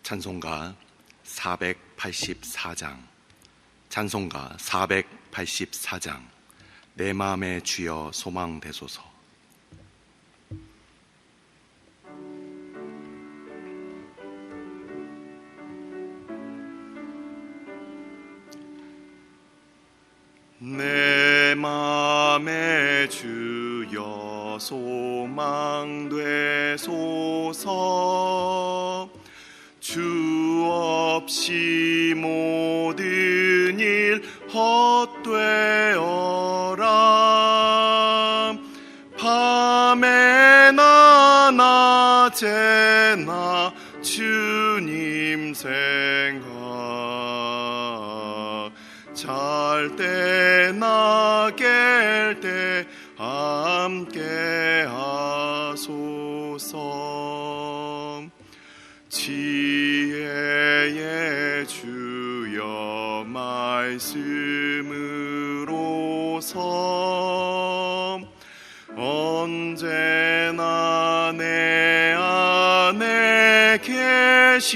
찬송가 484장. 찬송가 484장. 내 마음의 주여 소망되소서. 내 마음의 주여 소망되소서. 주 없이 모든 일 헛되어라. 밤에나 낮에나 주님 생각, 잘 때나 깰 때 함께 하소서. 지혜의 주여 말씀으로서 언제나 내 안에 계십소서.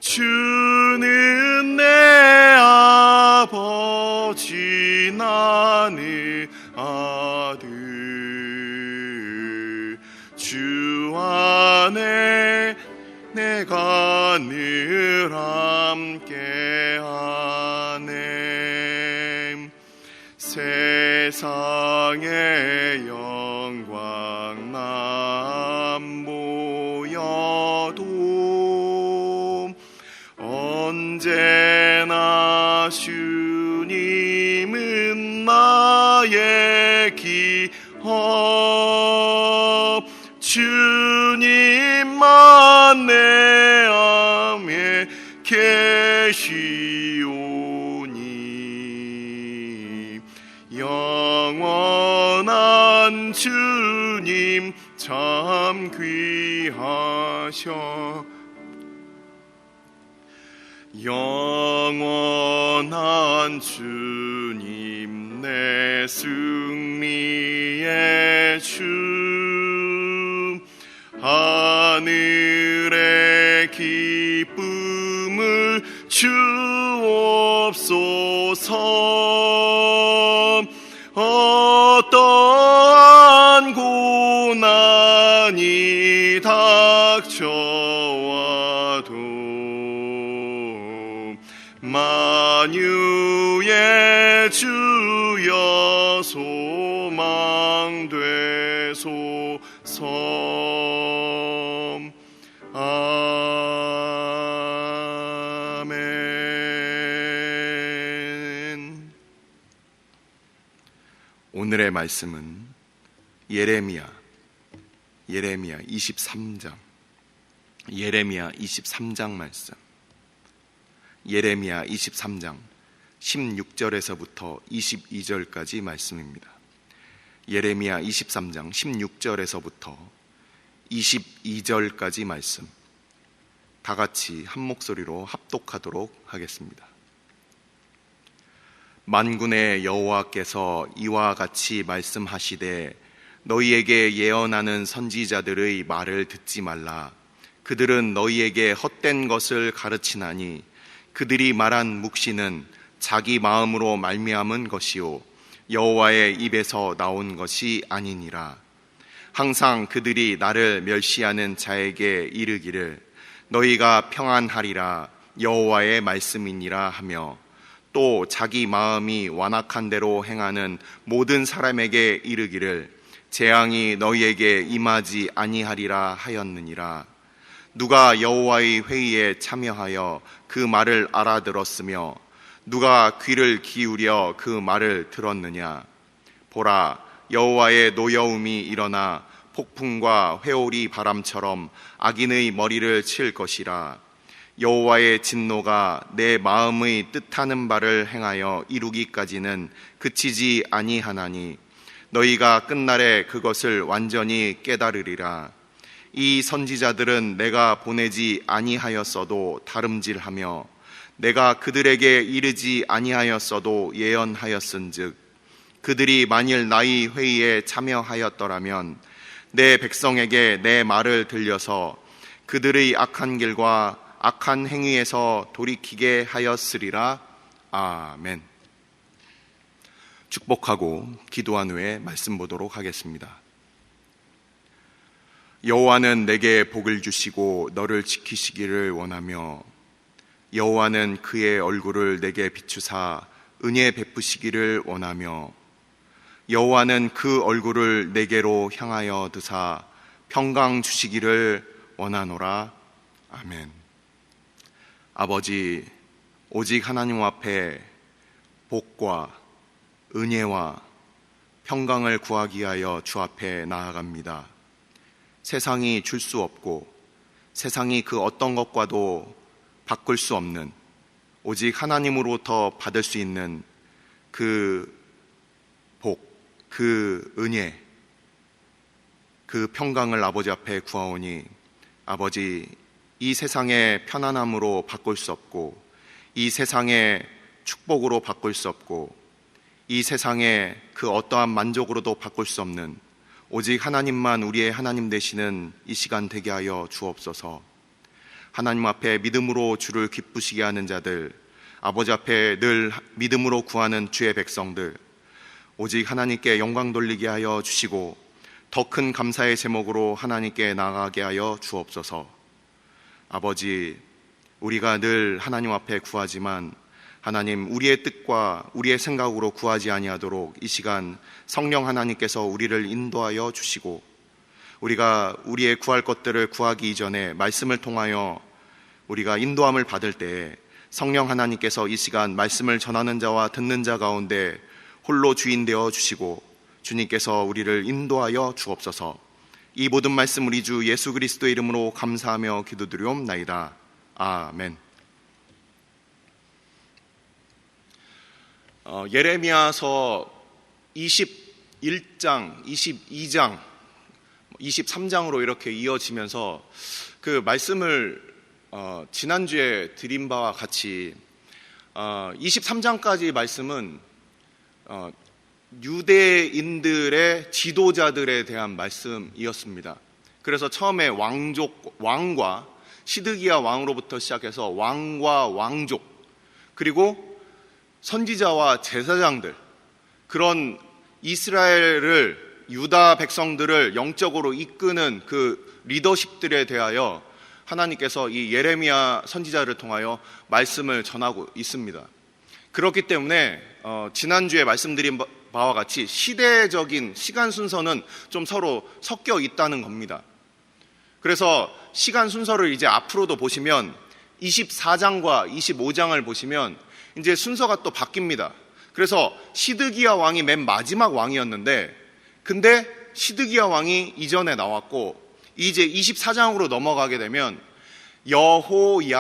주는 내 아버지, 나는 아들. 주 안에 내가 늘 함께하네. 세상의 영광 안 보여도 언제나 주님은 나의 기업. 주님만 내 안에 계시오니 영원한 주님 참 귀하셔. 영원한 주님 내 승리의 주. 하늘의 기쁨을 주옵소서. 어떠한 고난이 닥쳐와도 만유의 주여 소망되소서. 아멘. 오늘의 말씀은 예레미야 23장 말씀. 예레미야 23장 16절에서부터 22절까지 말씀입니다. 예레미야 23장 16절에서부터 22절까지 말씀, 다 같이 한 목소리로 합독하도록 하겠습니다. 만군의 여호와께서 이와 같이 말씀하시되 너희에게 예언하는 선지자들의 말을 듣지 말라. 그들은 너희에게 헛된 것을 가르치나니 그들이 말한 묵시는 자기 마음으로 말미암은 것이요 여호와의 입에서 나온 것이 아니니라. 항상 그들이 나를 멸시하는 자에게 이르기를 너희가 평안하리라 여호와의 말씀이니라 하며, 또 자기 마음이 완악한 대로 행하는 모든 사람에게 이르기를 재앙이 너희에게 임하지 아니하리라 하였느니라. 누가 여호와의 회의에 참여하여 그 말을 알아들었으며 누가 귀를 기울여 그 말을 들었느냐. 보라, 여호와의 노여움이 일어나 폭풍과 회오리 바람처럼 악인의 머리를 칠 것이라. 여호와의 진노가 내 마음의 뜻하는 바를 행하여 이루기까지는 그치지 아니하나니 너희가 끝날에 그것을 완전히 깨달으리라. 이 선지자들은 내가 보내지 아니하였어도 다름질하며 내가 그들에게 이르지 아니하였어도 예언하였은즉, 그들이 만일 나의 회의에 참여하였더라면 내 백성에게 내 말을 들려서 그들의 악한 길과 악한 행위에서 돌이키게 하였으리라. 아멘. 축복하고 기도한 후에 말씀 보도록 하겠습니다. 여호와는 내게 복을 주시고 너를 지키시기를 원하며 여호와는 그의 얼굴을 내게 비추사 은혜 베푸시기를 원하며 여호와는 그 얼굴을 내게로 향하여 드사 평강 주시기를 원하노라. 아멘. 아버지, 오직 하나님 앞에 복과 은혜와 평강을 구하기 위하여 주 앞에 나아갑니다. 세상이 줄 수 없고 세상이 그 어떤 것과도 바꿀 수 없는 오직 하나님으로부터 받을 수 있는 그 복, 그 은혜, 그 평강을 아버지 앞에 구하오니 아버지, 이 세상의 편안함으로 바꿀 수 없고 이 세상의 축복으로 바꿀 수 없고 이 세상의 그 어떠한 만족으로도 바꿀 수 없는 오직 하나님만 우리의 하나님 되시는 이 시간 되게 하여 주옵소서. 하나님 앞에 믿음으로 주를 기쁘시게 하는 자들, 아버지 앞에 늘 믿음으로 구하는 주의 백성들, 오직 하나님께 영광 돌리게 하여 주시고 더 큰 감사의 제목으로 하나님께 나아가게 하여 주옵소서. 아버지, 우리가 늘 하나님 앞에 구하지만 하나님, 우리의 뜻과 우리의 생각으로 구하지 아니하도록 이 시간 성령 하나님께서 우리를 인도하여 주시고 우리가 우리의 구할 것들을 구하기 이전에 말씀을 통하여 우리가 인도함을 받을 때 성령 하나님께서 이 시간 말씀을 전하는 자와 듣는 자 가운데 홀로 주인 되어 주시고 주님께서 우리를 인도하여 주옵소서. 이 모든 말씀 우리 주 예수 그리스도의 이름으로 감사하며 기도드리옵나이다. 아멘. 예레미야서 21장, 22장, 23장으로 이렇게 이어지면서 그 말씀을 지난주에 드린 바와 같이 23장까지 말씀은 유대인들의 지도자들에 대한 말씀이었습니다. 그래서 처음에 왕과 시드기야 왕으로부터 시작해서 왕과 왕족, 그리고 선지자와 제사장들, 그런 이스라엘을, 유다 백성들을 영적으로 이끄는 그 리더십들에 대하여 하나님께서 이 예레미야 선지자를 통하여 말씀을 전하고 있습니다. 그렇기 때문에 지난주에 말씀드린 바와 같이 시대적인 시간 순서는 좀 서로 섞여 있다는 겁니다. 그래서 시간 순서를 이제 앞으로도 보시면 24장과 25장을 보시면 이제 순서가 또 바뀝니다. 그래서 시드기야 왕이 맨 마지막 왕이었는데, 근데 시드기야 왕이 이전에 나왔고 이제 24장으로 넘어가게 되면 여호야긴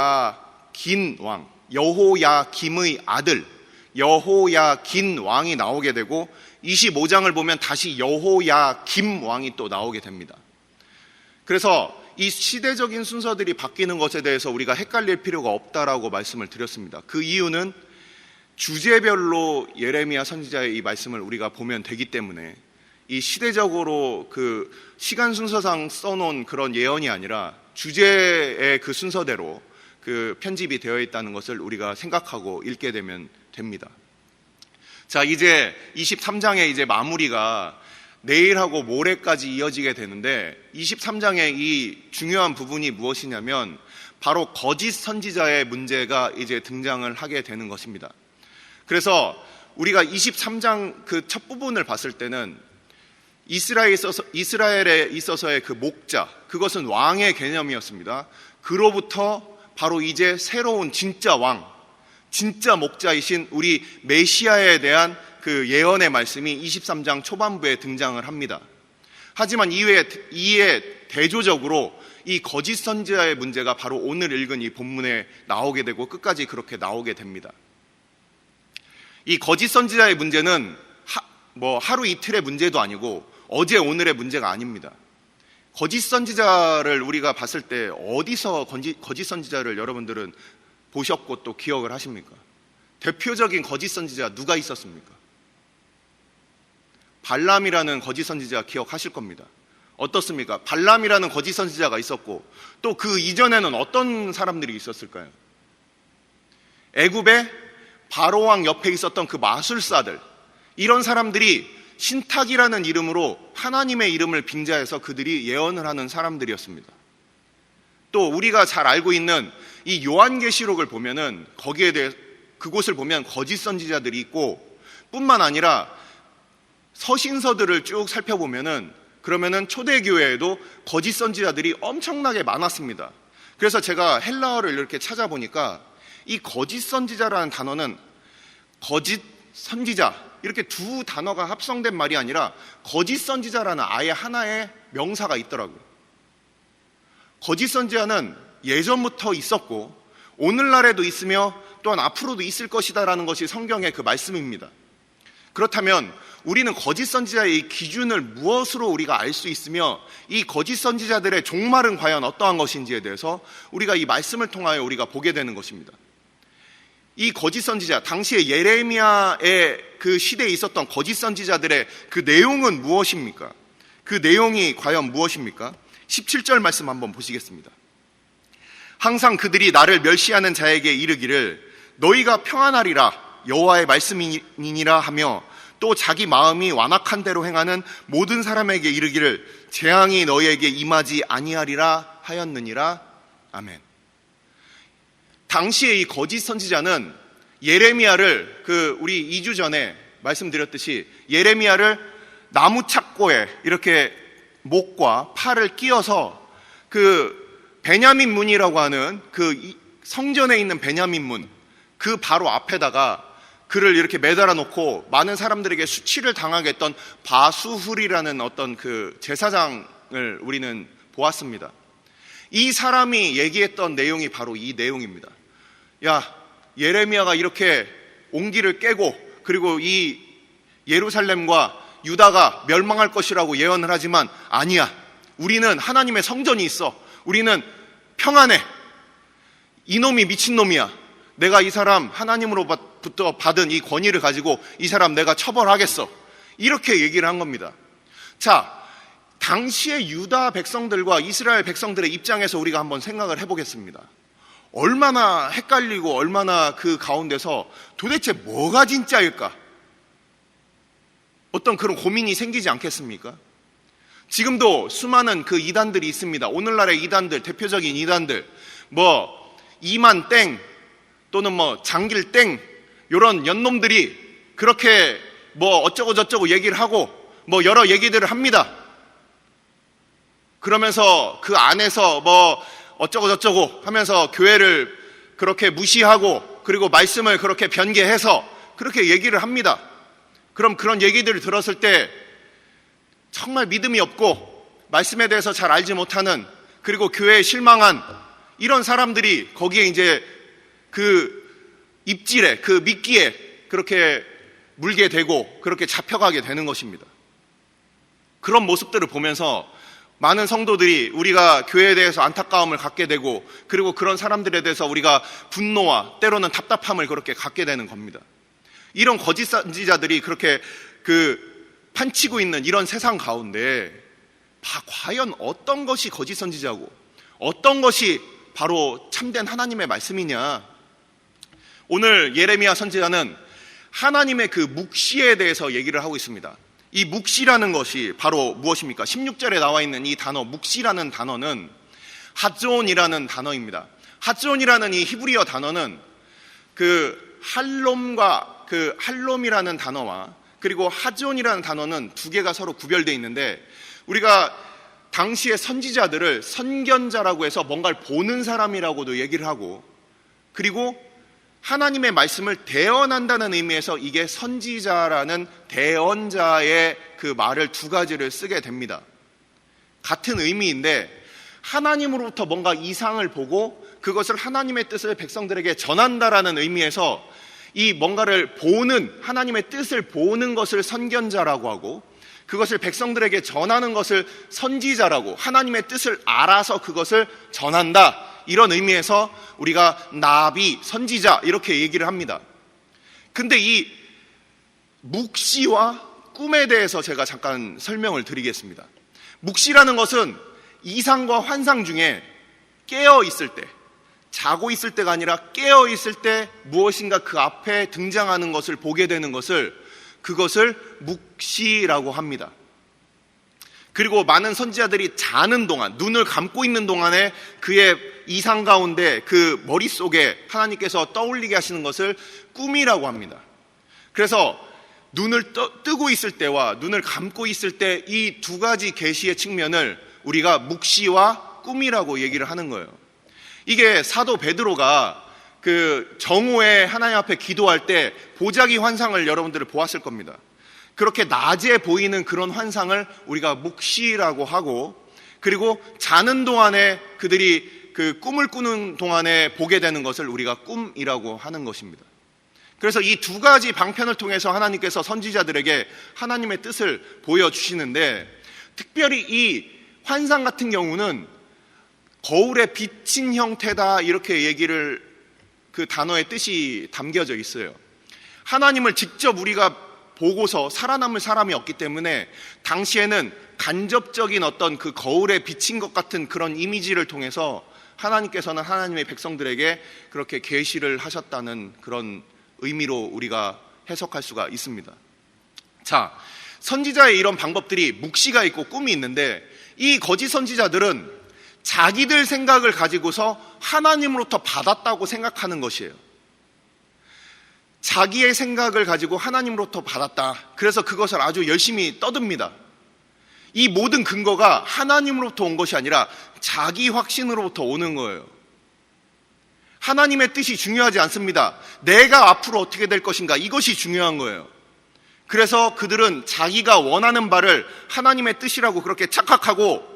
왕, 여호야김의 아들 여호야긴 왕이 나오게 되고 25장을 보면 다시 여호야김 왕이 또 나오게 됩니다. 그래서 이 시대적인 순서들이 바뀌는 것에 대해서 우리가 헷갈릴 필요가 없다라고 말씀을 드렸습니다. 그 이유는 주제별로 예레미야 선지자의 이 말씀을 우리가 보면 되기 때문에 이 시대적으로 그 시간 순서상 써놓은 그런 예언이 아니라 주제의 그 순서대로 그 편집이 되어 있다는 것을 우리가 생각하고 읽게 되면 됩니다. 자, 이제 23장의 이제 마무리가 내일하고 모레까지 이어지게 되는데 23장의 이 중요한 부분이 무엇이냐면 바로 거짓 선지자의 문제가 이제 등장을 하게 되는 것입니다. 그래서 우리가 23장 그 첫 부분을 봤을 때는 이스라엘에 있어서의 그 목자, 그것은 왕의 개념이었습니다. 그로부터 바로 이제 새로운 진짜 왕, 진짜 목자이신 우리 메시아에 대한 그 예언의 말씀이 23장 초반부에 등장을 합니다. 하지만 이에 대조적으로 이 거짓 선지자의 문제가 바로 오늘 읽은 이 본문에 나오게 되고 끝까지 그렇게 나오게 됩니다. 이 거짓 선지자의 문제는 하루 이틀의 문제도 아니고 어제 오늘의 문제가 아닙니다. 거짓 선지자를 우리가 봤을 때 어디서 거짓 선지자를 여러분들은 보셨고 또 기억을 하십니까? 대표적인 거짓 선지자 누가 있었습니까? 발람이라는 거짓 선지자 기억하실 겁니다. 어떻습니까? 발람이라는 거짓 선지자가 있었고 또 그 이전에는 어떤 사람들이 있었을까요? 애굽의 바로왕 옆에 있었던 그 마술사들, 이런 사람들이 신탁이라는 이름으로 하나님의 이름을 빙자해서 그들이 예언을 하는 사람들이었습니다. 또 우리가 잘 알고 있는 이 요한계시록을 보면은 거기에 대해 그곳을 보면 거짓 선지자들이 있고 뿐만 아니라 서신서들을 쭉 살펴보면은 그러면은 초대교회에도 거짓 선지자들이 엄청나게 많았습니다. 그래서 제가 헬라어를 이렇게 찾아보니까 이 거짓 선지자라는 단어는 거짓 선지자 이렇게 두 단어가 합성된 말이 아니라 거짓 선지자라는 아예 하나의 명사가 있더라고요. 거짓 선지자는 예전부터 있었고 오늘날에도 있으며 또한 앞으로도 있을 것이다라는 것이 성경의 그 말씀입니다. 그렇다면 우리는 거짓 선지자의 이 기준을 무엇으로 우리가 알 수 있으며 이 거짓 선지자들의 종말은 과연 어떠한 것인지에 대해서 우리가 이 말씀을 통하여 우리가 보게 되는 것입니다. 이 거짓 선지자, 당시에 예레미야의 그 시대에 있었던 거짓 선지자들의 그 내용은 무엇입니까? 그 내용이 과연 무엇입니까? 17절 말씀 한번 보시겠습니다. 항상 그들이 나를 멸시하는 자에게 이르기를 너희가 평안하리라 여호와의 말씀이니라 하며 또 자기 마음이 완악한 대로 행하는 모든 사람에게 이르기를 재앙이 너희에게 임하지 아니하리라 하였느니라. 아멘. 당시에 이 거짓 선지자는 예레미야를 우리 2주 전에 말씀드렸듯이 예레미야를 나무 착고에 이렇게 목과 팔을 끼워서 그 베냐민 문이라고 하는 그 성전에 있는 베냐민 문 그 바로 앞에다가 그를 이렇게 매달아 놓고 많은 사람들에게 수치를 당하게 했던 바수훌이라는 어떤 그 제사장을 우리는 보았습니다. 이 사람이 얘기했던 내용이 바로 이 내용입니다. 야, 예레미야가 이렇게 옹기를 깨고 그리고 이 예루살렘과 유다가 멸망할 것이라고 예언을 하지만 아니야. 우리는 하나님의 성전이 있어. 우리는 평안해. 이놈이 미친놈이야. 내가 이 사람 하나님으로부터 받은 이 권위를 가지고 이 사람 내가 처벌하겠어. 이렇게 얘기를 한 겁니다. 자, 당시의 유다 백성들과 이스라엘 백성들의 입장에서 우리가 한번 생각을 해보겠습니다. 얼마나 헷갈리고 얼마나 그 가운데서 도대체 뭐가 진짜일까? 어떤 그런 고민이 생기지 않겠습니까? 지금도 수많은 그 이단들이 있습니다. 오늘날의 이단들, 대표적인 이단들, 이만 땡 또는 장길 땡 이런 연놈들이 그렇게 어쩌고 저쩌고 얘기를 하고 여러 얘기들을 합니다. 그러면서 그 안에서 어쩌고 저쩌고 하면서 교회를 그렇게 무시하고 그리고 말씀을 그렇게 변개해서 그렇게 얘기를 합니다. 그럼 그런 얘기들을 들었을 때 정말 믿음이 없고 말씀에 대해서 잘 알지 못하는 그리고 교회에 실망한 이런 사람들이 거기에 이제 그 입질에 그 미끼에 그렇게 물게 되고 그렇게 잡혀가게 되는 것입니다. 그런 모습들을 보면서 많은 성도들이 우리가 교회에 대해서 안타까움을 갖게 되고 그리고 그런 사람들에 대해서 우리가 분노와 때로는 답답함을 그렇게 갖게 되는 겁니다. 이런 거짓 선지자들이 그렇게 판치고 있는 이런 세상 가운데 과연 어떤 것이 거짓 선지자고 어떤 것이 바로 참된 하나님의 말씀이냐? 오늘 예레미야 선지자는 하나님의 그 묵시에 대해서 얘기를 하고 있습니다. 이 묵시라는 것이 바로 무엇입니까? 16절에 나와 있는 이 단어 묵시라는 단어는 하존이라는 단어입니다. 하존이라는 이 히브리어 단어는 그 할롬과 그 할롬이라는 단어와 그리고 하존이라는 단어는 두 개가 서로 구별되어 있는데 우리가 당시의 선지자들을 선견자라고 해서 뭔가를 보는 사람이라고도 얘기를 하고 그리고 하나님의 말씀을 대언한다는 의미에서 이게 선지자라는 대언자의 그 말을 두 가지를 쓰게 됩니다. 같은 의미인데 하나님으로부터 뭔가 이상을 보고 그것을 하나님의 뜻을 백성들에게 전한다라는 의미에서 이 뭔가를 보는 하나님의 뜻을 보는 것을 선견자라고 하고 그것을 백성들에게 전하는 것을 선지자라고 하나님의 뜻을 알아서 그것을 전한다 이런 의미에서 우리가 나비, 선지자 이렇게 얘기를 합니다. 근데 이 묵시와 꿈에 대해서 제가 잠깐 설명을 드리겠습니다. 묵시라는 것은 이상과 환상 중에 깨어 있을 때, 자고 있을 때가 아니라 깨어 있을 때 무엇인가 그 앞에 등장하는 것을 보게 되는 그것을 묵시라고 합니다. 그리고 많은 선지자들이 자는 동안, 눈을 감고 있는 동안에 그의 이상 가운데 그 머릿속에 하나님께서 떠올리게 하시는 것을 꿈이라고 합니다. 그래서 눈을 뜨고 있을 때와 눈을 감고 있을 때 이 두 가지 계시의 측면을 우리가 묵시와 꿈이라고 얘기를 하는 거예요. 이게 사도 베드로가 그 정오에 하나님 앞에 기도할 때 보자기 환상을 여러분들을 보았을 겁니다. 그렇게 낮에 보이는 그런 환상을 우리가 묵시라고 하고, 그리고 자는 동안에 그들이 그 꿈을 꾸는 동안에 보게 되는 것을 우리가 꿈이라고 하는 것입니다. 그래서 이 두 가지 방편을 통해서 하나님께서 선지자들에게 하나님의 뜻을 보여주시는데, 특별히 이 환상 같은 경우는 거울에 비친 형태다, 이렇게 얘기를 그 단어의 뜻이 담겨져 있어요. 하나님을 직접 우리가 보고서 살아남을 사람이 없기 때문에 당시에는 간접적인 어떤 그 거울에 비친 것 같은 그런 이미지를 통해서 하나님께서는 하나님의 백성들에게 그렇게 계시를 하셨다는 그런 의미로 우리가 해석할 수가 있습니다. 자, 선지자의 이런 방법들이 묵시가 있고 꿈이 있는데, 이 거짓 선지자들은 자기들 생각을 가지고서 하나님으로부터 받았다고 생각하는 것이에요. 자기의 생각을 가지고 하나님으로부터 받았다. 그래서 그것을 아주 열심히 떠듭니다. 이 모든 근거가 하나님으로부터 온 것이 아니라 자기 확신으로부터 오는 거예요. 하나님의 뜻이 중요하지 않습니다. 내가 앞으로 어떻게 될 것인가, 이것이 중요한 거예요. 그래서 그들은 자기가 원하는 바를 하나님의 뜻이라고 그렇게 착각하고,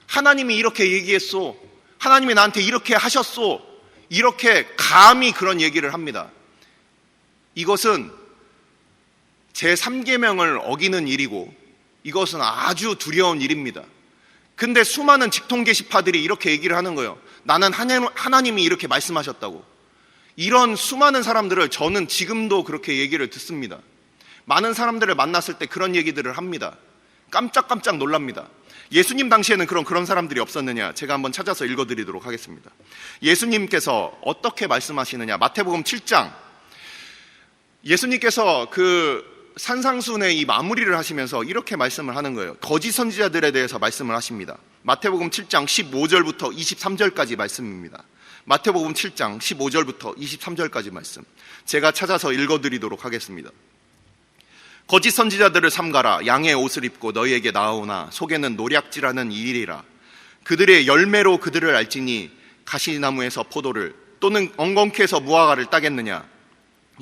하나님이 이렇게 얘기했소, 하나님이 나한테 이렇게 하셨소, 이렇게 감히 그런 얘기를 합니다. 이것은 제3계명을 어기는 일이고, 이것은 아주 두려운 일입니다. 근데 수많은 직통 게시파들이 이렇게 얘기를 하는 거예요. 나는 하나님이 이렇게 말씀하셨다고. 이런 수많은 사람들을 저는 지금도 그렇게 얘기를 듣습니다. 많은 사람들을 만났을 때 그런 얘기들을 합니다. 깜짝깜짝 놀랍니다. 예수님 당시에는 그런 사람들이 없었느냐? 제가 한번 찾아서 읽어드리도록 하겠습니다. 예수님께서 어떻게 말씀하시느냐? 마태복음 7장. 예수님께서 그 산상순의 이 마무리를 하시면서 이렇게 말씀을 하는 거예요. 거짓 선지자들에 대해서 말씀을 하십니다. 마태복음 7장 15절부터 23절까지 말씀입니다. 마태복음 7장 15절부터 23절까지 말씀, 제가 찾아서 읽어드리도록 하겠습니다. 거짓 선지자들을 삼가라. 양의 옷을 입고 너희에게 나아오나 속에는 노략질하는 이일이라. 그들의 열매로 그들을 알지니 가시나무에서 포도를 또는 엉겅퀴 에서 무화과를 따겠느냐.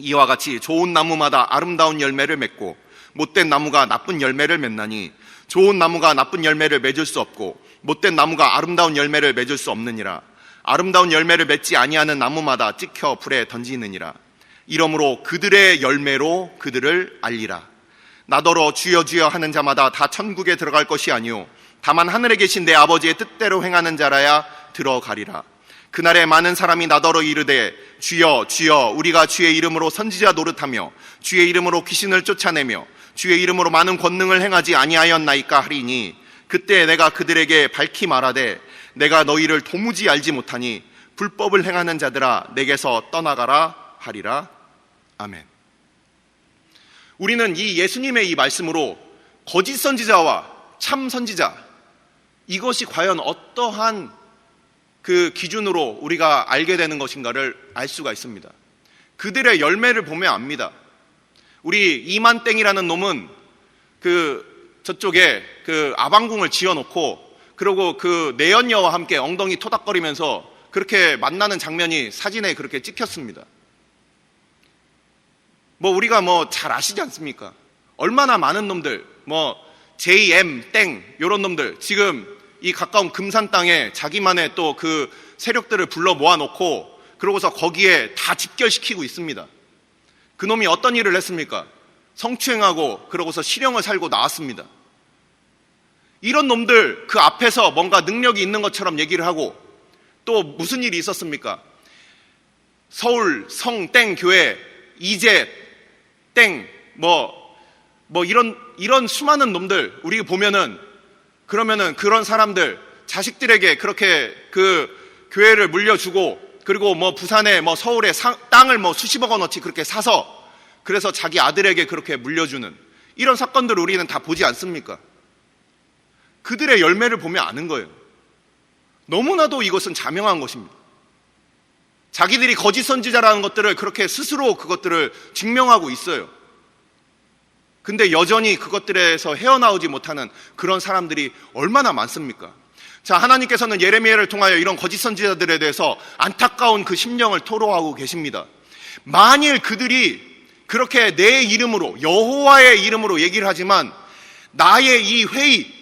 이와 같이 좋은 나무마다 아름다운 열매를 맺고 못된 나무가 나쁜 열매를 맺나니 좋은 나무가 나쁜 열매를 맺을 수 없고 못된 나무가 아름다운 열매를 맺을 수 없느니라. 아름다운 열매를 맺지 아니하는 나무마다 찍혀 불에 던지느니라. 이러므로 그들의 열매로 그들을 알리라. 나더러 주여 주여 하는 자마다 다 천국에 들어갈 것이 아니오 다만 하늘에 계신 내 아버지의 뜻대로 행하는 자라야 들어가리라. 그날에 많은 사람이 나더러 이르되 주여 주여 우리가 주의 이름으로 선지자 노릇하며 주의 이름으로 귀신을 쫓아내며 주의 이름으로 많은 권능을 행하지 아니하였나이까 하리니 그때 내가 그들에게 밝히 말하되 내가 너희를 도무지 알지 못하니 불법을 행하는 자들아 내게서 떠나가라 하리라. 아멘. 우리는 이 예수님의 이 말씀으로 거짓 선지자와 참 선지자, 이것이 과연 어떠한 그 기준으로 우리가 알게 되는 것인가를 알 수가 있습니다. 그들의 열매를 보면 압니다. 우리 이만땡이라는 놈은 저쪽에 아방궁을 지어놓고 그리고 그 내연녀와 함께 엉덩이 토닥거리면서 그렇게 만나는 장면이 사진에 그렇게 찍혔습니다. 우리가 잘 아시지 않습니까? 얼마나 많은 놈들, JM 땡 이런 놈들 지금 이 가까운 금산 땅에 자기만의 또 그 세력들을 불러 모아놓고 그러고서 거기에 다 집결시키고 있습니다. 그놈이 어떤 일을 했습니까? 성추행하고 그러고서 실형을 살고 나왔습니다. 이런 놈들 그 앞에서 뭔가 능력이 있는 것처럼 얘기를 하고 또 무슨 일이 있었습니까? 서울 성땡 교회 이제 땡 이런 수많은 놈들 우리 보면은 그러면은 그런 사람들 자식들에게 그렇게 그 교회를 물려주고, 그리고 뭐 부산에 뭐 서울에 땅을 뭐 수십억 원어치 그렇게 사서 그래서 자기 아들에게 그렇게 물려주는 이런 사건들을 우리는 다 보지 않습니까? 그들의 열매를 보면 아는 거예요. 너무나도 이것은 자명한 것입니다. 자기들이 거짓 선지자라는 것들을 그렇게 스스로 그것들을 증명하고 있어요. 근데 여전히 그것들에서 헤어나오지 못하는 그런 사람들이 얼마나 많습니까? 자, 하나님께서는 예레미야를 통하여 이런 거짓 선지자들에 대해서 안타까운 그 심령을 토로하고 계십니다. 만일 그들이 그렇게 내 이름으로, 여호와의 이름으로 얘기를 하지만 나의 이 회의,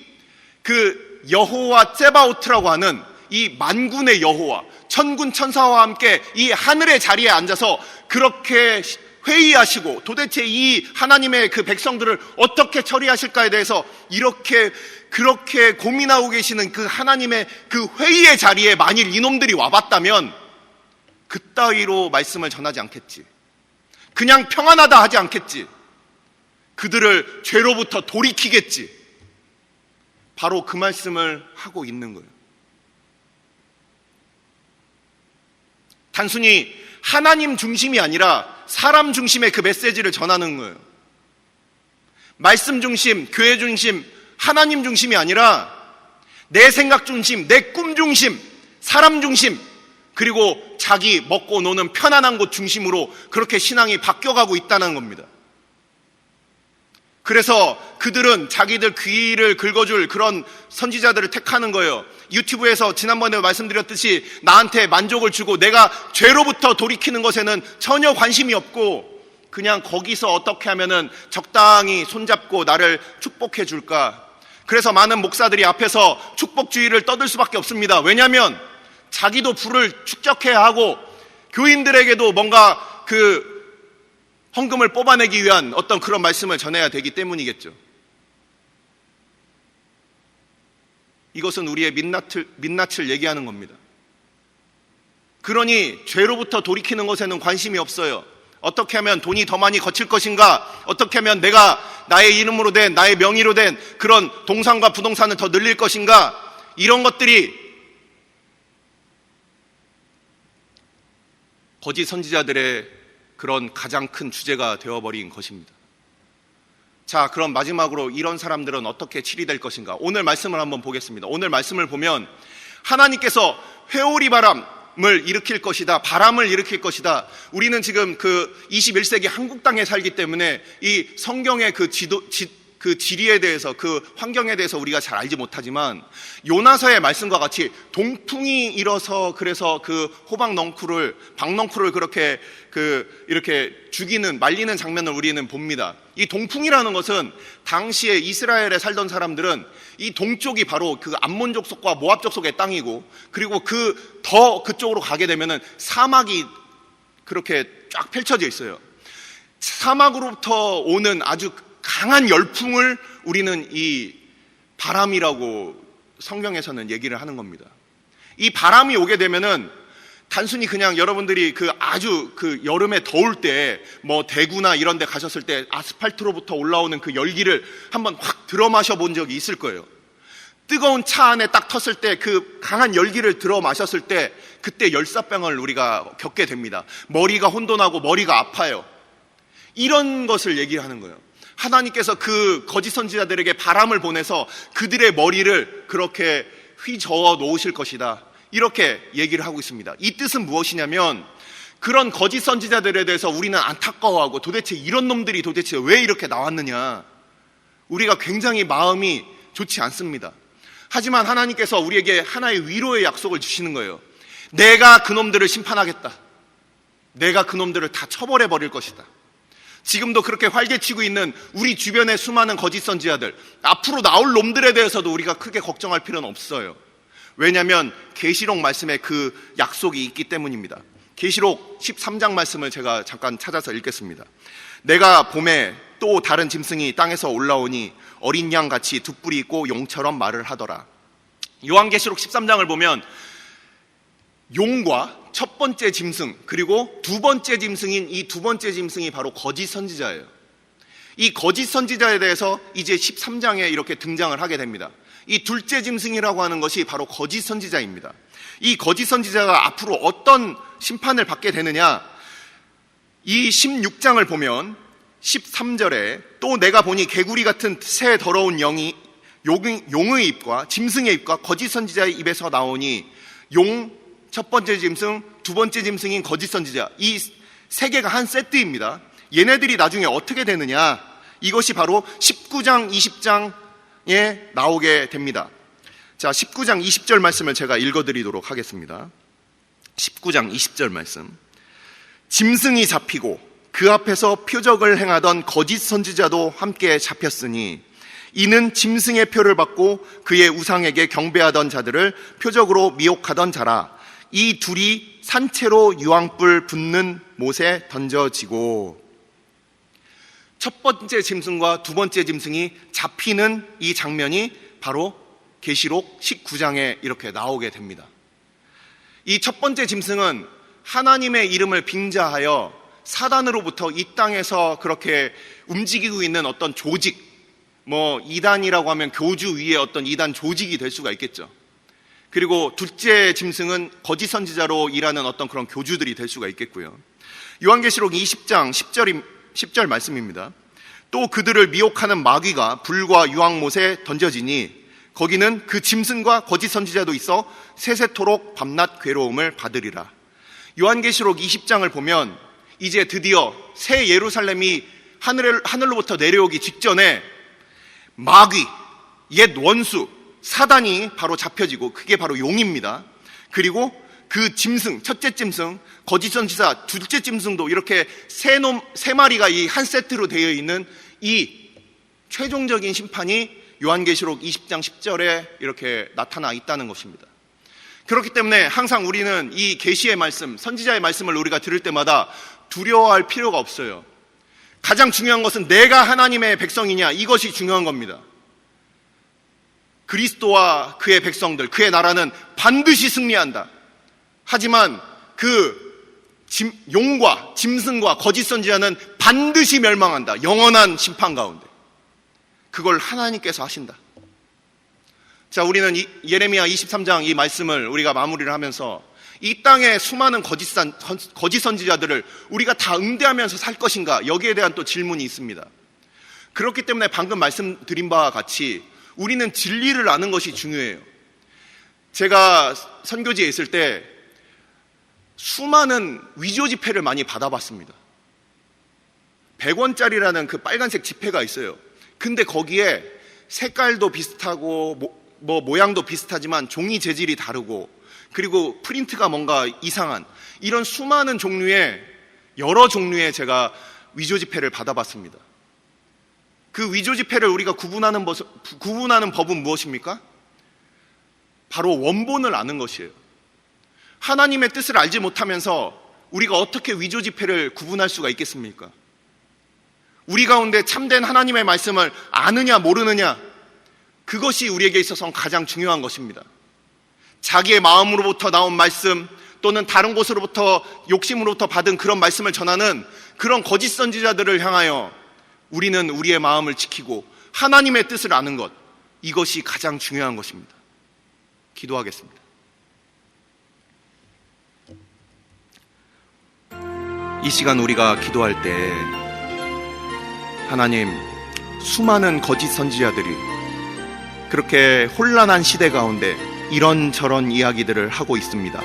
그 여호와 ጼ바오트라고 하는 이 만군의 여호와, 천군 천사와 함께 이 하늘의 자리에 앉아서 그렇게 회의하시고 도대체 이 하나님의 그 백성들을 어떻게 처리하실까에 대해서 그렇게 고민하고 계시는 그 하나님의 그 회의의 자리에 만일 이놈들이 와봤다면 그따위로 말씀을 전하지 않겠지. 그냥 평안하다 하지 않겠지. 그들을 죄로부터 돌이키겠지. 바로 그 말씀을 하고 있는 거예요. 단순히 하나님 중심이 아니라 사람 중심의 그 메시지를 전하는 거예요. 말씀 중심, 교회 중심, 하나님 중심이 아니라 내 생각 중심, 내 꿈 중심, 사람 중심, 그리고 자기 먹고 노는 편안한 곳 중심으로 그렇게 신앙이 바뀌어가고 있다는 겁니다. 그래서 그들은 자기들 귀를 긁어줄 그런 선지자들을 택하는 거예요. 유튜브에서 지난번에 말씀드렸듯이 나한테 만족을 주고 내가 죄로부터 돌이키는 것에는 전혀 관심이 없고 그냥 거기서 어떻게 하면은 적당히 손잡고 나를 축복해 줄까. 그래서 많은 목사들이 앞에서 축복주의를 떠들 수밖에 없습니다. 왜냐하면 자기도 부를 축적해야 하고 교인들에게도 뭔가 그 헌금을 뽑아내기 위한 어떤 그런 말씀을 전해야 되기 때문이겠죠. 이것은 우리의 민낯을 얘기하는 겁니다. 그러니 죄로부터 돌이키는 것에는 관심이 없어요. 어떻게 하면 돈이 더 많이 거칠 것인가? 어떻게 하면 내가 나의 이름으로 된, 나의 명의로 된 그런 동산과 부동산을 더 늘릴 것인가? 이런 것들이 거짓 선지자들의 그런 가장 큰 주제가 되어버린 것입니다. 자, 그럼 마지막으로 이런 사람들은 어떻게 치리될 것인가? 오늘 말씀을 한번 보겠습니다. 오늘 말씀을 보면 하나님께서 회오리 바람을 일으킬 것이다, 바람을 일으킬 것이다. 우리는 지금 그 21세기 한국 땅에 살기 때문에 이 성경의 그 지리에 대해서, 그 환경에 대해서 우리가 잘 알지 못하지만 요나서의 말씀과 같이 동풍이 일어서 그래서 그 박넝쿨을 그렇게 이렇게 죽이는, 말리는 장면을 우리는 봅니다. 이 동풍이라는 것은 당시에 이스라엘에 살던 사람들은 이 동쪽이 바로 그 암몬 족속과 모압 족속의 땅이고, 그리고 그쪽으로 가게 되면은 사막이 그렇게 쫙 펼쳐져 있어요. 사막으로부터 오는 아주 강한 열풍을 우리는 이 바람이라고 성경에서는 얘기를 하는 겁니다. 이 바람이 오게 되면은 단순히 그냥 여러분들이 아주 여름에 더울 때 뭐 대구나 이런 데 가셨을 때 아스팔트로부터 올라오는 그 열기를 한번 확 들어 마셔 본 적이 있을 거예요. 뜨거운 차 안에 딱 텄을 때 그 강한 열기를 들어 마셨을 때 그때 열사병을 우리가 겪게 됩니다. 머리가 혼돈하고 머리가 아파요. 이런 것을 얘기하는 거예요. 하나님께서 그 거짓 선지자들에게 바람을 보내서 그들의 머리를 그렇게 휘저어 놓으실 것이다, 이렇게 얘기를 하고 있습니다. 이 뜻은 무엇이냐면 그런 거짓 선지자들에 대해서 우리는 안타까워하고 도대체 이런 놈들이 도대체 왜 이렇게 나왔느냐, 우리가 굉장히 마음이 좋지 않습니다. 하지만 하나님께서 우리에게 하나의 위로의 약속을 주시는 거예요. 내가 그놈들을 심판하겠다. 내가 그놈들을 다 처벌해 버릴 것이다. 지금도 그렇게 활개치고 있는 우리 주변의 수많은 거짓 선지자들, 앞으로 나올 놈들에 대해서도 우리가 크게 걱정할 필요는 없어요. 왜냐하면 계시록 말씀에 그 약속이 있기 때문입니다. 계시록 13장 말씀을 제가 잠깐 찾아서 읽겠습니다. 내가 봄에 또 다른 짐승이 땅에서 올라오니 어린 양같이 두 뿔이 있고 용처럼 말을 하더라. 요한계시록 13장을 보면 용과 첫 번째 짐승, 그리고 두 번째 짐승인 이 두 번째 짐승이 바로 거짓 선지자예요. 이 거짓 선지자에 대해서 이제 13장에 이렇게 등장을 하게 됩니다. 이 둘째 짐승이라고 하는 것이 바로 거짓 선지자입니다. 이 거짓 선지자가 앞으로 어떤 심판을 받게 되느냐, 이 16장을 보면 13절에 또 내가 보니 개구리 같은 새 더러운 영이 용의 입과 짐승의 입과 거짓 선지자의 입에서 나오니, 용 첫 번째 짐승, 두 번째 짐승인 거짓 선지자, 이 세 개가 한 세트입니다. 얘네들이 나중에 어떻게 되느냐, 이것이 바로 19장 20장에 나오게 됩니다. 자, 19장 20절 말씀을 제가 읽어드리도록 하겠습니다. 19장 20절 말씀. 짐승이 잡히고 그 앞에서 표적을 행하던 거짓 선지자도 함께 잡혔으니 이는 짐승의 표를 받고 그의 우상에게 경배하던 자들을 표적으로 미혹하던 자라. 이 둘이 산채로 유황불 붙는 못에 던져지고, 첫 번째 짐승과 두 번째 짐승이 잡히는 이 장면이 바로 계시록 19장에 이렇게 나오게 됩니다. 이 첫 번째 짐승은 하나님의 이름을 빙자하여 사단으로부터 이 땅에서 그렇게 움직이고 있는 어떤 조직, 이단이라고 하면 교주 위에 어떤 이단 조직이 될 수가 있겠죠. 그리고 둘째 짐승은 거짓 선지자로 일하는 어떤 그런 교주들이 될 수가 있겠고요. 요한계시록 20장 10절 말씀입니다. 또 그들을 미혹하는 마귀가 불과 유황못에 던져지니 거기는 그 짐승과 거짓 선지자도 있어 세세토록 밤낮 괴로움을 받으리라. 요한계시록 20장을 보면 이제 드디어 새 예루살렘이 하늘로부터 내려오기 직전에 마귀, 옛 원수, 사단이 바로 잡혀지고, 그게 바로 용입니다. 그리고 그 짐승, 첫째 짐승, 거짓 선지자, 둘째 짐승도 이렇게 세 마리가 이 한 세트로 되어 있는 이 최종적인 심판이 요한계시록 20장 10절에 이렇게 나타나 있다는 것입니다. 그렇기 때문에 항상 우리는 이 계시의 말씀, 선지자의 말씀을 우리가 들을 때마다 두려워할 필요가 없어요. 가장 중요한 것은 내가 하나님의 백성이냐, 이것이 중요한 겁니다. 그리스도와 그의 백성들, 그의 나라는 반드시 승리한다. 하지만 그 용과 짐승과 거짓 선지자는 반드시 멸망한다. 영원한 심판 가운데. 그걸 하나님께서 하신다. 자, 우리는 예레미야 23장 이 말씀을 우리가 마무리를 하면서 이 땅의 수많은 거짓 선지자들을 우리가 다 응대하면서 살 것인가, 여기에 대한 또 질문이 있습니다. 그렇기 때문에 방금 말씀드린 바와 같이 우리는 진리를 아는 것이 중요해요. 제가 선교지에 있을 때 수많은 위조 지폐를 많이 받아봤습니다. 100원짜리라는 그 빨간색 지폐가 있어요. 근데 거기에 색깔도 비슷하고 모양도 비슷하지만 종이 재질이 다르고, 그리고 프린트가 뭔가 이상한, 이런 수많은 종류의, 여러 종류의 제가 위조 지폐를 받아봤습니다. 그 위조 지폐를 우리가 구분하는 법은 무엇입니까? 바로 원본을 아는 것이에요. 하나님의 뜻을 알지 못하면서 우리가 어떻게 위조 지폐를 구분할 수가 있겠습니까? 우리 가운데 참된 하나님의 말씀을 아느냐 모르느냐, 그것이 우리에게 있어서는 가장 중요한 것입니다. 자기의 마음으로부터 나온 말씀, 또는 다른 곳으로부터 욕심으로부터 받은 그런 말씀을 전하는 그런 거짓 선지자들을 향하여 우리는 우리의 마음을 지키고 하나님의 뜻을 아는 것, 이것이 가장 중요한 것입니다. 기도하겠습니다. 이 시간 우리가 기도할 때 하나님, 수많은 거짓 선지자들이 그렇게 혼란한 시대 가운데 이런저런 이야기들을 하고 있습니다.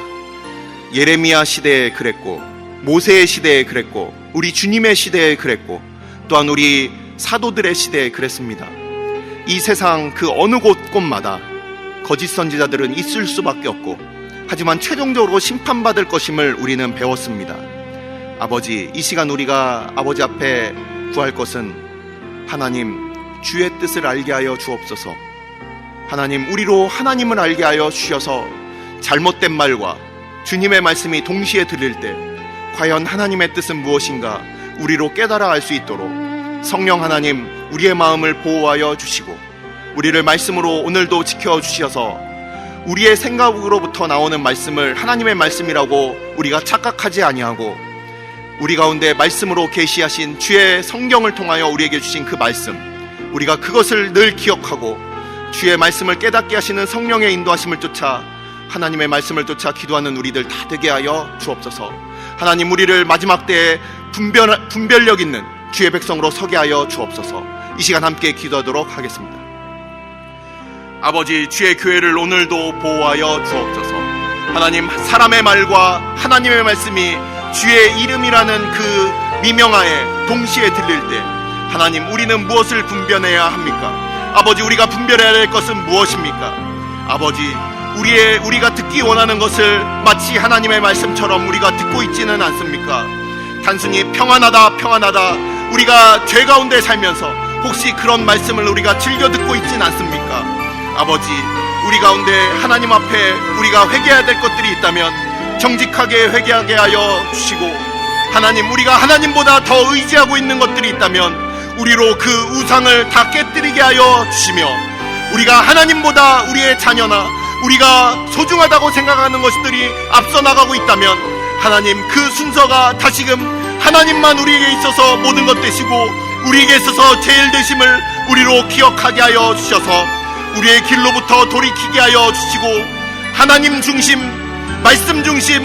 예레미야 시대에 그랬고, 모세의 시대에 그랬고, 우리 주님의 시대에 그랬고, 또한 우리 사도들의 시대에 그랬습니다. 이 세상 그 어느 곳곳마다 거짓 선지자들은 있을 수밖에 없고, 하지만 최종적으로 심판받을 것임을 우리는 배웠습니다. 아버지, 이 시간 우리가 아버지 앞에 구할 것은 하나님, 주의 뜻을 알게 하여 주옵소서. 하나님, 우리로 하나님을 알게 하여 주셔서 잘못된 말과 주님의 말씀이 동시에 들릴 때 과연 하나님의 뜻은 무엇인가 우리로 깨달아 알 수 있도록 성령 하나님, 우리의 마음을 보호하여 주시고 우리를 말씀으로 오늘도 지켜주셔서 우리의 생각으로부터 나오는 말씀을 하나님의 말씀이라고 우리가 착각하지 아니하고 우리 가운데 말씀으로 계시하신 주의 성경을 통하여 우리에게 주신 그 말씀, 우리가 그것을 늘 기억하고 주의 말씀을 깨닫게 하시는 성령의 인도하심을 쫓아 하나님의 말씀을 쫓아 기도하는 우리들 다 되게 하여 주옵소서. 하나님, 우리를 마지막 때에 분별력 있는 주의 백성으로 서게 하여 주옵소서. 이 시간 함께 기도하도록 하겠습니다. 아버지, 주의 교회를 오늘도 보호하여 주옵소서. 하나님, 사람의 말과 하나님의 말씀이 주의 이름이라는 그 미명하에 동시에 들릴 때 하나님, 우리는 무엇을 분별해야 합니까? 아버지, 우리가 분별해야 할 것은 무엇입니까? 아버지, 우리가 듣기 원하는 것을 마치 하나님의 말씀처럼 우리가 듣고 있지는 않습니까? 단순히 평안하다 우리가 죄 가운데 살면서 혹시 그런 말씀을 우리가 즐겨 듣고 있지는 않습니까? 아버지, 우리 가운데 하나님 앞에 우리가 회개해야 될 것들이 있다면 정직하게 회개하게 하여 주시고, 하나님, 우리가 하나님보다 더 의지하고 있는 것들이 있다면 우리로 그 우상을 다 깨뜨리게 하여 주시며, 우리가 하나님보다 우리의 자녀나 우리가 소중하다고 생각하는 것들이 앞서 나가고 있다면 하나님, 그 순서가 다시금 하나님만 우리에게 있어서 모든 것 되시고 우리에게 있어서 제일 되심을 우리로 기억하게 하여 주셔서 우리의 길로부터 돌이키게 하여 주시고, 하나님 중심, 말씀 중심,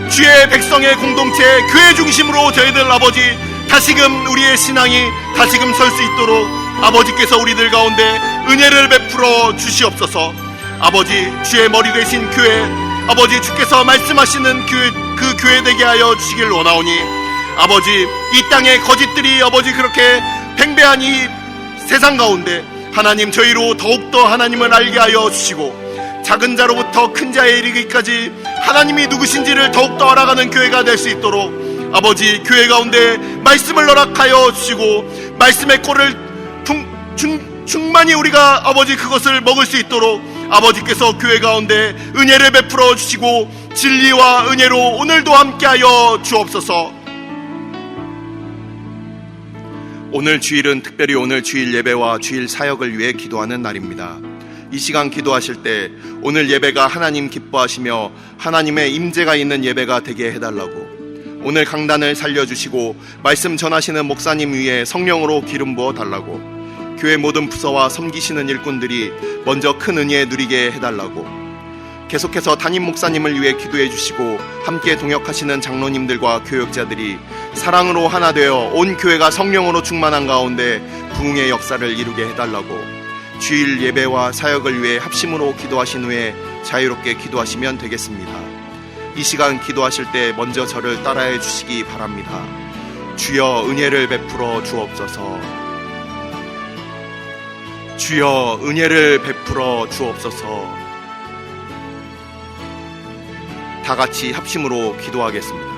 주의 백성의 공동체, 교회 중심으로 저희들 아버지 다시금 우리의 신앙이 다시금 설 수 있도록 아버지께서 우리들 가운데 은혜를 베풀어 주시옵소서. 아버지, 주의 머리 되신 교회, 아버지 주께서 말씀하시는 그 교회 되게 하여 주시길 원하오니, 아버지, 이 땅의 거짓들이 아버지 그렇게 팽배한 이 세상 가운데 하나님, 저희로 더욱더 하나님을 알게 하여 주시고 작은 자로부터 큰 자에 이르기까지 하나님이 누구신지를 더욱더 알아가는 교회가 될 수 있도록 아버지, 교회 가운데 말씀을 허락하여 주시고 말씀의 꼴을 충만히 우리가 아버지 그것을 먹을 수 있도록 아버지께서 교회 가운데 은혜를 베풀어 주시고 진리와 은혜로 오늘도 함께하여 주옵소서. 오늘 주일은 특별히 오늘 주일 예배와 주일 사역을 위해 기도하는 날입니다. 이 시간 기도하실 때 오늘 예배가 하나님 기뻐하시며 하나님의 임재가 있는 예배가 되게 해달라고, 오늘 강단을 살려주시고 말씀 전하시는 목사님 위에 성령으로 기름 부어 달라고, 교회 모든 부서와 섬기시는 일꾼들이 먼저 큰 은혜 누리게 해달라고, 계속해서 담임 목사님을 위해 기도해 주시고 함께 동역하시는 장로님들과 교역자들이 사랑으로 하나 되어 온 교회가 성령으로 충만한 가운데 부흥의 역사를 이루게 해달라고, 주일 예배와 사역을 위해 합심으로 기도하신 후에 자유롭게 기도하시면 되겠습니다. 이 시간 기도하실 때 먼저 저를 따라해 주시기 바랍니다. 주여, 은혜를 베풀어 주옵소서. 주여, 은혜를 베풀어 주옵소서. 다 같이 합심으로 기도하겠습니다.